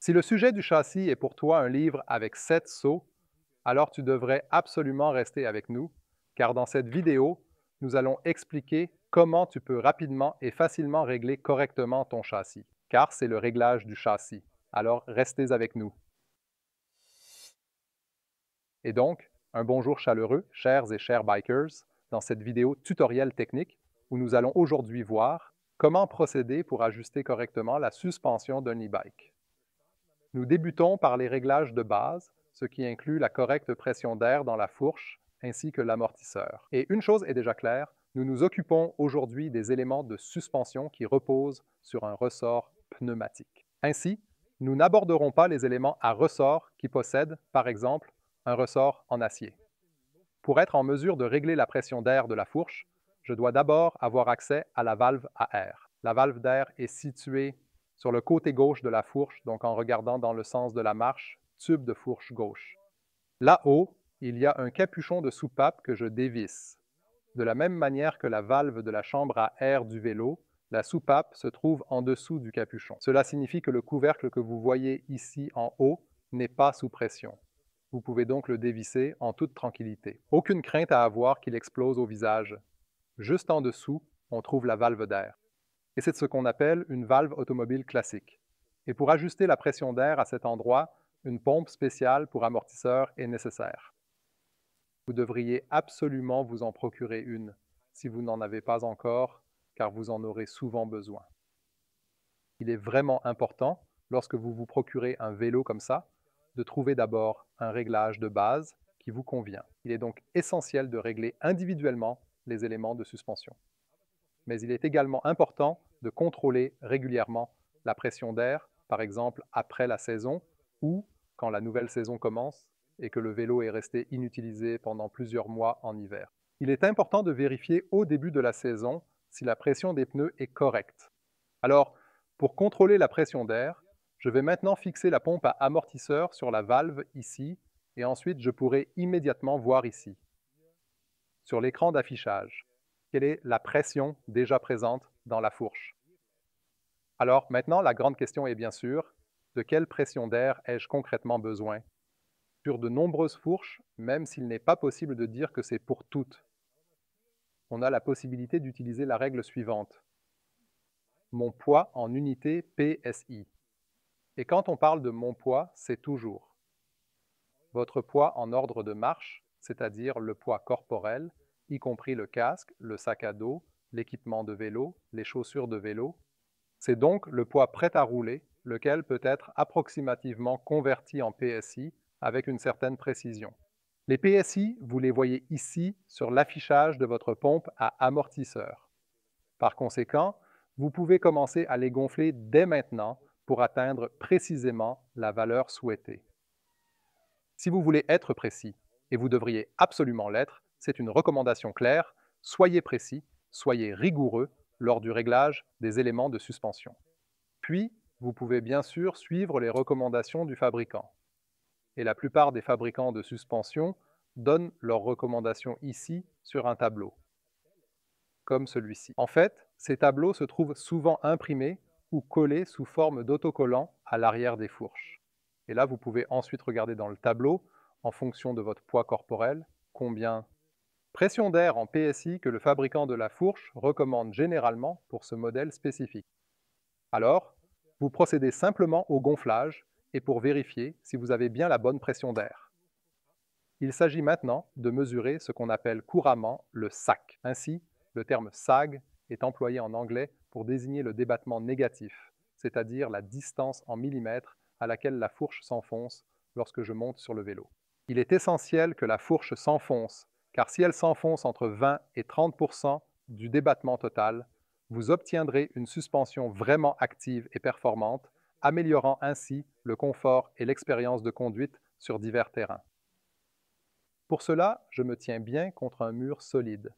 Si le sujet du châssis est pour toi un livre avec 7 sauts, alors tu devrais absolument rester avec nous, car dans cette vidéo, nous allons expliquer comment tu peux rapidement et facilement régler correctement ton châssis, car c'est le réglage du châssis. Alors restez avec nous. Et donc, un bonjour chaleureux, chers et chers bikers, dans cette vidéo tutoriel technique où nous allons aujourd'hui voir comment procéder pour ajuster correctement la suspension d'un e-bike. Nous débutons par les réglages de base, ce qui inclut la correcte pression d'air dans la fourche ainsi que l'amortisseur. Et une chose est déjà claire, nous nous occupons aujourd'hui des éléments de suspension qui reposent sur un ressort pneumatique. Ainsi, nous n'aborderons pas les éléments à ressort qui possèdent, par exemple, un ressort en acier. Pour être en mesure de régler la pression d'air de la fourche, je dois d'abord avoir accès à la valve à air. La valve d'air est située sur le côté gauche de la fourche, donc en regardant dans le sens de la marche, tube de fourche gauche. Là-haut, il y a un capuchon de soupape que je dévisse. De la même manière que la valve de la chambre à air du vélo, la soupape se trouve en dessous du capuchon. Cela signifie que le couvercle que vous voyez ici en haut n'est pas sous pression. Vous pouvez donc le dévisser en toute tranquillité. Aucune crainte à avoir qu'il explose au visage. Juste en dessous, on trouve la valve d'air. Et c'est ce qu'on appelle une valve automobile classique. Et pour ajuster la pression d'air à cet endroit, une pompe spéciale pour amortisseur est nécessaire. Vous devriez absolument vous en procurer une, si vous n'en avez pas encore, car vous en aurez souvent besoin. Il est vraiment important, lorsque vous vous procurez un vélo comme ça, de trouver d'abord un réglage de base qui vous convient. Il est donc essentiel de régler individuellement les éléments de suspension. Mais il est également important de contrôler régulièrement la pression d'air, par exemple après la saison ou quand la nouvelle saison commence et que le vélo est resté inutilisé pendant plusieurs mois en hiver. Il est important de vérifier au début de la saison si la pression des pneus est correcte. Alors, pour contrôler la pression d'air, je vais maintenant fixer la pompe à amortisseur sur la valve ici et ensuite je pourrai immédiatement voir ici, sur l'écran d'affichage, quelle est la pression déjà présente dans la fourche. Alors maintenant, la grande question est bien sûr, de quelle pression d'air ai-je concrètement besoin? Sur de nombreuses fourches, même s'il n'est pas possible de dire que c'est pour toutes, on a la possibilité d'utiliser la règle suivante. Mon poids en unité PSI. Et quand on parle de mon poids, c'est toujours votre poids en ordre de marche, c'est-à-dire le poids corporel, y compris le casque, le sac à dos, l'équipement de vélo, les chaussures de vélo. C'est donc le poids prêt à rouler, lequel peut être approximativement converti en PSI avec une certaine précision. Les PSI, vous les voyez ici sur l'affichage de votre pompe à amortisseur. Par conséquent, vous pouvez commencer à les gonfler dès maintenant pour atteindre précisément la valeur souhaitée. Si vous voulez être précis, et vous devriez absolument l'être, c'est une recommandation claire, soyez précis, soyez rigoureux lors du réglage des éléments de suspension. Puis, vous pouvez bien sûr suivre les recommandations du fabricant. Et la plupart des fabricants de suspension donnent leurs recommandations ici sur un tableau, comme celui-ci. En fait, ces tableaux se trouvent souvent imprimés ou collés sous forme d'autocollants à l'arrière des fourches. Et là, vous pouvez ensuite regarder dans le tableau, en fonction de votre poids corporel, combien pression d'air en PSI que le fabricant de la fourche recommande généralement pour ce modèle spécifique. Alors, vous procédez simplement au gonflage et pour vérifier si vous avez bien la bonne pression d'air. Il s'agit maintenant de mesurer ce qu'on appelle couramment le sag. Ainsi, le terme sag est employé en anglais pour désigner le débattement négatif, c'est-à-dire la distance en millimètres à laquelle la fourche s'enfonce lorsque je monte sur le vélo. Il est essentiel que la fourche s'enfonce, car si elle s'enfonce entre 20 et 30% du débattement total, vous obtiendrez une suspension vraiment active et performante, améliorant ainsi le confort et l'expérience de conduite sur divers terrains. Pour cela, je me tiens bien contre un mur solide.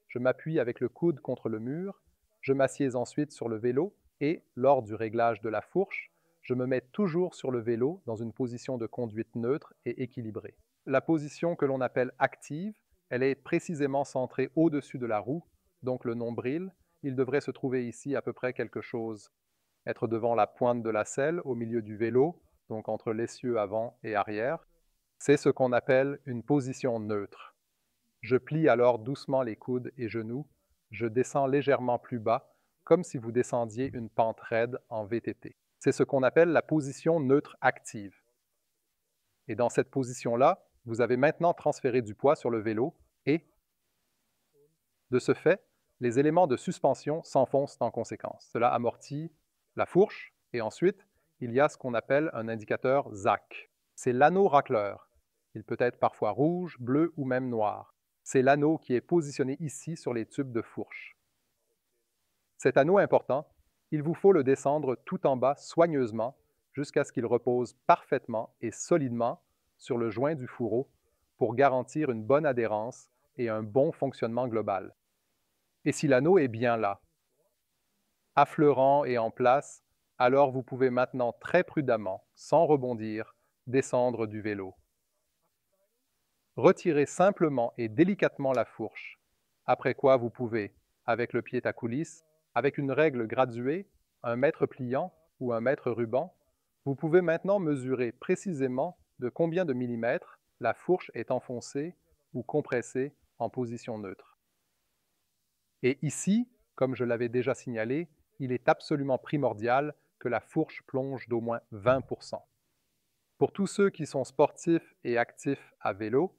Je m'appuie avec le coude contre le mur, je m'assieds ensuite sur le vélo et, lors du réglage de la fourche, je me mets toujours sur le vélo dans une position de conduite neutre et équilibrée. La position que l'on appelle active, elle est précisément centrée au-dessus de la roue, donc le nombril, il devrait se trouver ici à peu près quelque chose être devant la pointe de la selle au milieu du vélo, donc entre l'essieu avant et arrière. C'est ce qu'on appelle une position neutre. Je plie alors doucement les coudes et genoux, je descends légèrement plus bas, comme si vous descendiez une pente raide en VTT. C'est ce qu'on appelle la position neutre active. Et dans cette position-là, vous avez maintenant transféré du poids sur le vélo et, de ce fait, les éléments de suspension s'enfoncent en conséquence. Cela amortit la fourche et ensuite, il y a ce qu'on appelle un indicateur ZAC. C'est l'anneau racleur. Il peut être parfois rouge, bleu ou même noir. C'est l'anneau qui est positionné ici sur les tubes de fourche. Cet anneau important, il vous faut le descendre tout en bas soigneusement jusqu'à ce qu'il repose parfaitement et solidement sur le joint du fourreau pour garantir une bonne adhérence et un bon fonctionnement global. Et si l'anneau est bien là, affleurant et en place, alors vous pouvez maintenant très prudemment, sans rebondir, descendre du vélo. Retirez simplement et délicatement la fourche, après quoi vous pouvez, avec le pied à coulisse, avec une règle graduée, un mètre pliant ou un mètre ruban, vous pouvez maintenant mesurer précisément de combien de millimètres la fourche est enfoncée ou compressée en position neutre. Et ici, comme je l'avais déjà signalé, il est absolument primordial que la fourche plonge d'au moins 20%. Pour tous ceux qui sont sportifs et actifs à vélo,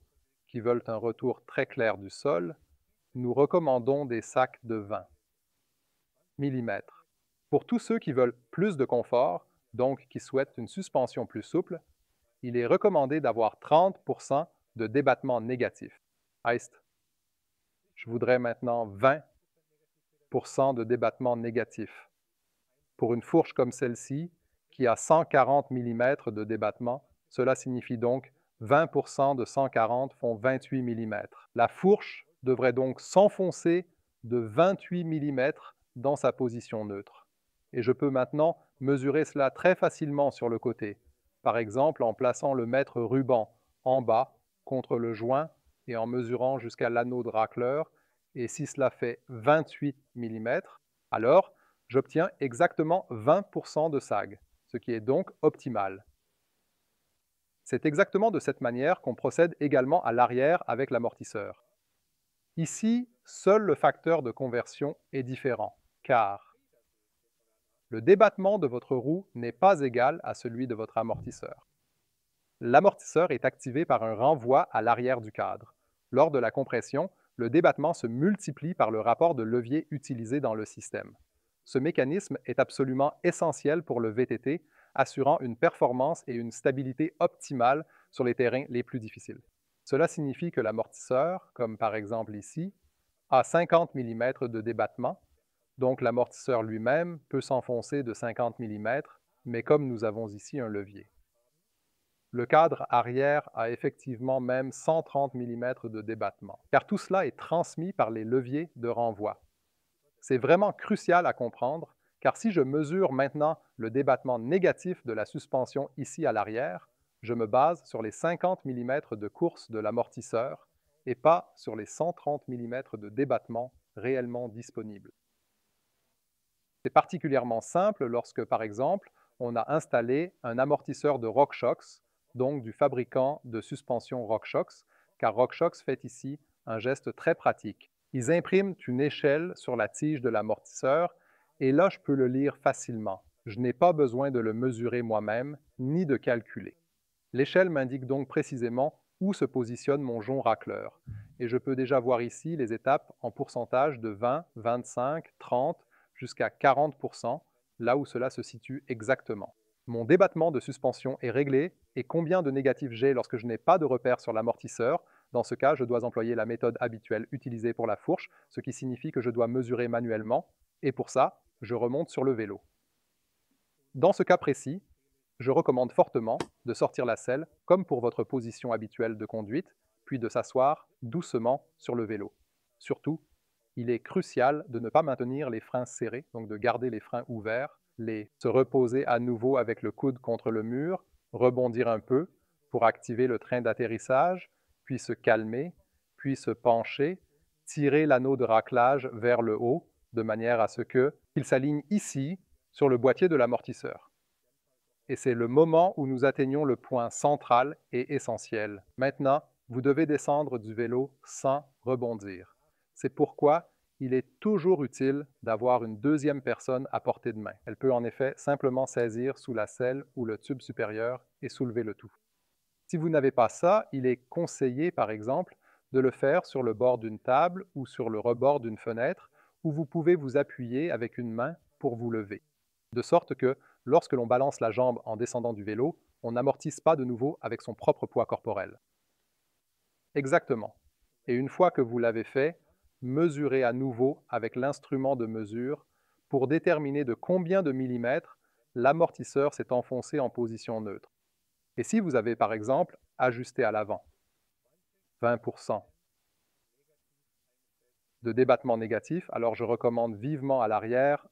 qui veulent un retour très clair du sol, nous recommandons des sacs de 20 mm. Pour tous ceux qui veulent plus de confort, donc qui souhaitent une suspension plus souple, il est recommandé d'avoir 30% de débattement négatif. Heißt, je voudrais maintenant 20% de débattement négatif. Pour une fourche comme celle-ci, qui a 140 mm de débattement, cela signifie donc 20% de 140 font 28 mm. La fourche devrait donc s'enfoncer de 28 mm dans sa position neutre. Et je peux maintenant mesurer cela très facilement sur le côté, par exemple en plaçant le mètre ruban en bas contre le joint et en mesurant jusqu'à l'anneau de racleur. Et si cela fait 28 mm, alors j'obtiens exactement 20% de sag, ce qui est donc optimal. C'est exactement de cette manière qu'on procède également à l'arrière avec l'amortisseur. Ici, seul le facteur de conversion est différent, car le débattement de votre roue n'est pas égal à celui de votre amortisseur. L'amortisseur est activé par un renvoi à l'arrière du cadre. Lors de la compression, le débattement se multiplie par le rapport de levier utilisé dans le système. Ce mécanisme est absolument essentiel pour le VTT, assurant une performance et une stabilité optimale sur les terrains les plus difficiles. Cela signifie que l'amortisseur, comme par exemple ici, a 50 mm de débattement, donc l'amortisseur lui-même peut s'enfoncer de 50 mm, mais comme nous avons ici un levier. Le cadre arrière a effectivement même 130 mm de débattement, car tout cela est transmis par les leviers de renvoi. C'est vraiment crucial à comprendre, car si je mesure maintenant le débattement négatif de la suspension ici à l'arrière, je me base sur les 50 mm de course de l'amortisseur et pas sur les 130 mm de débattement réellement disponibles. C'est particulièrement simple lorsque, par exemple, on a installé un amortisseur de RockShox, donc du fabricant de suspension RockShox, car RockShox fait ici un geste très pratique. Ils impriment une échelle sur la tige de l'amortisseur et là, je peux le lire facilement. Je n'ai pas besoin de le mesurer moi-même ni de calculer. L'échelle m'indique donc précisément où se positionne mon jonc racleur. Et je peux déjà voir ici les étapes en pourcentage de 20, 25, 30 jusqu'à 40%, là où cela se situe exactement. Mon débattement de suspension est réglé et combien de négatifs j'ai lorsque je n'ai pas de repère sur l'amortisseur. Dans ce cas, je dois employer la méthode habituelle utilisée pour la fourche, ce qui signifie que je dois mesurer manuellement, et pour ça, je remonte sur le vélo. Dans ce cas précis, je recommande fortement de sortir la selle comme pour votre position habituelle de conduite, puis de s'asseoir doucement sur le vélo. Surtout, il est crucial de ne pas maintenir les freins serrés, donc de garder les freins ouverts, se reposer à nouveau avec le coude contre le mur, rebondir un peu pour activer le train d'atterrissage, puis se calmer, puis se pencher, tirer l'anneau de raclage vers le haut, de manière à ce qu'il s'aligne ici sur le boîtier de l'amortisseur. Et c'est le moment où nous atteignons le point central et essentiel. Maintenant, vous devez descendre du vélo sans rebondir. C'est pourquoi il est toujours utile d'avoir une deuxième personne à portée de main. Elle peut en effet simplement saisir sous la selle ou le tube supérieur et soulever le tout. Si vous n'avez pas ça, il est conseillé, par exemple, de le faire sur le bord d'une table ou sur le rebord d'une fenêtre où vous pouvez vous appuyer avec une main pour vous lever. De sorte que, lorsque l'on balance la jambe en descendant du vélo, on n'amortisse pas de nouveau avec son propre poids corporel. Exactement. Et une fois que vous l'avez fait, mesurez à nouveau avec l'instrument de mesure pour déterminer de combien de millimètres l'amortisseur s'est enfoncé en position neutre. Et si vous avez par exemple ajusté à l'avant 20% de débattement négatif, alors je recommande vivement à l'arrière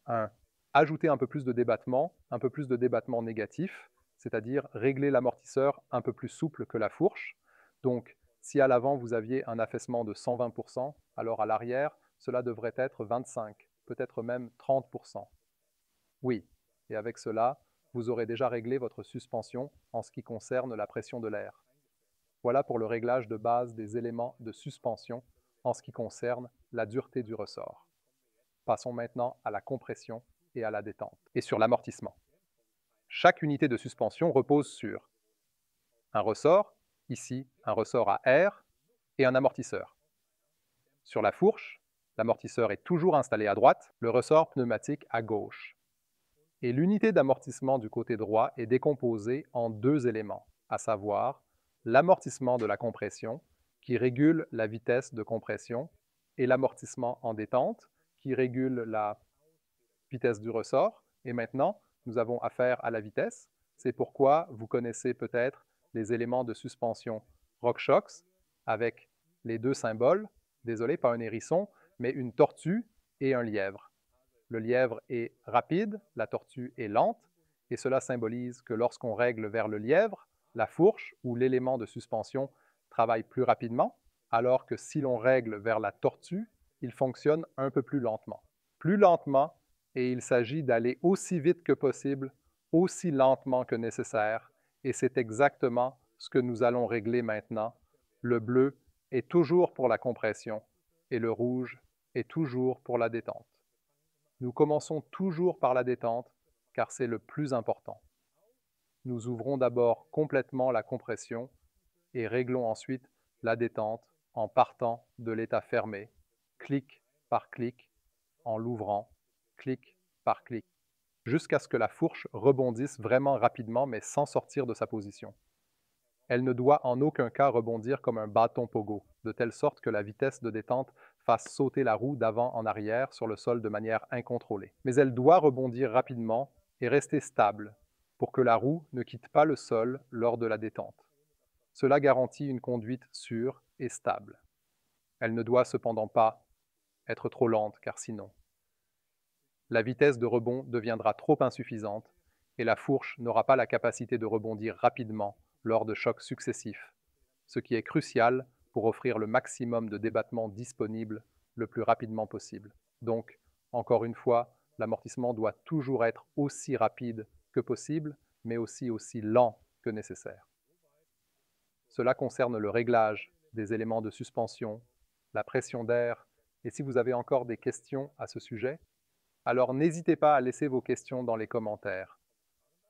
ajouter un peu plus de débattement négatif, c'est-à-dire régler l'amortisseur un peu plus souple que la fourche. Donc, si à l'avant vous aviez un affaissement de 120%, alors à l'arrière, cela devrait être 25, peut-être même 30%. Oui, et avec cela, vous aurez déjà réglé votre suspension en ce qui concerne la pression de l'air. Voilà pour le réglage de base des éléments de suspension en ce qui concerne la dureté du ressort. Passons maintenant à la compression et à la détente, et sur l'amortissement. Chaque unité de suspension repose sur un ressort, ici un ressort à air, et un amortisseur. Sur la fourche, l'amortisseur est toujours installé à droite, le ressort pneumatique à gauche. Et l'unité d'amortissement du côté droit est décomposée en deux éléments, à savoir l'amortissement de la compression, qui régule la vitesse de compression, et l'amortissement en détente, qui régule la vitesse du ressort. Et maintenant, nous avons affaire à la vitesse. C'est pourquoi vous connaissez peut-être les éléments de suspension RockShox avec les deux symboles, désolé, pas un hérisson, mais une tortue et un lièvre. Le lièvre est rapide, la tortue est lente, et cela symbolise que lorsqu'on règle vers le lièvre, la fourche ou l'élément de suspension travaille plus rapidement, alors que si l'on règle vers la tortue, il fonctionne un peu plus lentement. Plus lentement, et il s'agit d'aller aussi vite que possible, aussi lentement que nécessaire, et c'est exactement ce que nous allons régler maintenant. Le bleu est toujours pour la compression, et le rouge est toujours pour la détente. Nous commençons toujours par la détente, car c'est le plus important. Nous ouvrons d'abord complètement la compression et réglons ensuite la détente en partant de l'état fermé, clic par clic, en l'ouvrant, clic par clic, jusqu'à ce que la fourche rebondisse vraiment rapidement mais sans sortir de sa position. Elle ne doit en aucun cas rebondir comme un bâton pogo, de telle sorte que la vitesse de détente fasse sauter la roue d'avant en arrière sur le sol de manière incontrôlée. Mais elle doit rebondir rapidement et rester stable pour que la roue ne quitte pas le sol lors de la détente. Cela garantit une conduite sûre et stable. Elle ne doit cependant pas être trop lente, car sinon, la vitesse de rebond deviendra trop insuffisante et la fourche n'aura pas la capacité de rebondir rapidement lors de chocs successifs, ce qui est crucial pour offrir le maximum de débattement disponible le plus rapidement possible. Donc, encore une fois, l'amortissement doit toujours être aussi rapide que possible, mais aussi lent que nécessaire. Cela concerne le réglage des éléments de suspension, la pression d'air, et si vous avez encore des questions à ce sujet, alors n'hésitez pas à laisser vos questions dans les commentaires.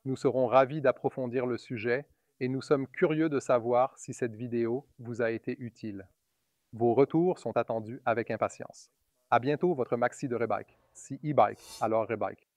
Nous serons ravis d'approfondir le sujet et nous sommes curieux de savoir si cette vidéo vous a été utile. Vos retours sont attendus avec impatience. À bientôt, votre maxi de Rebike. Si e-bike, alors Rebike.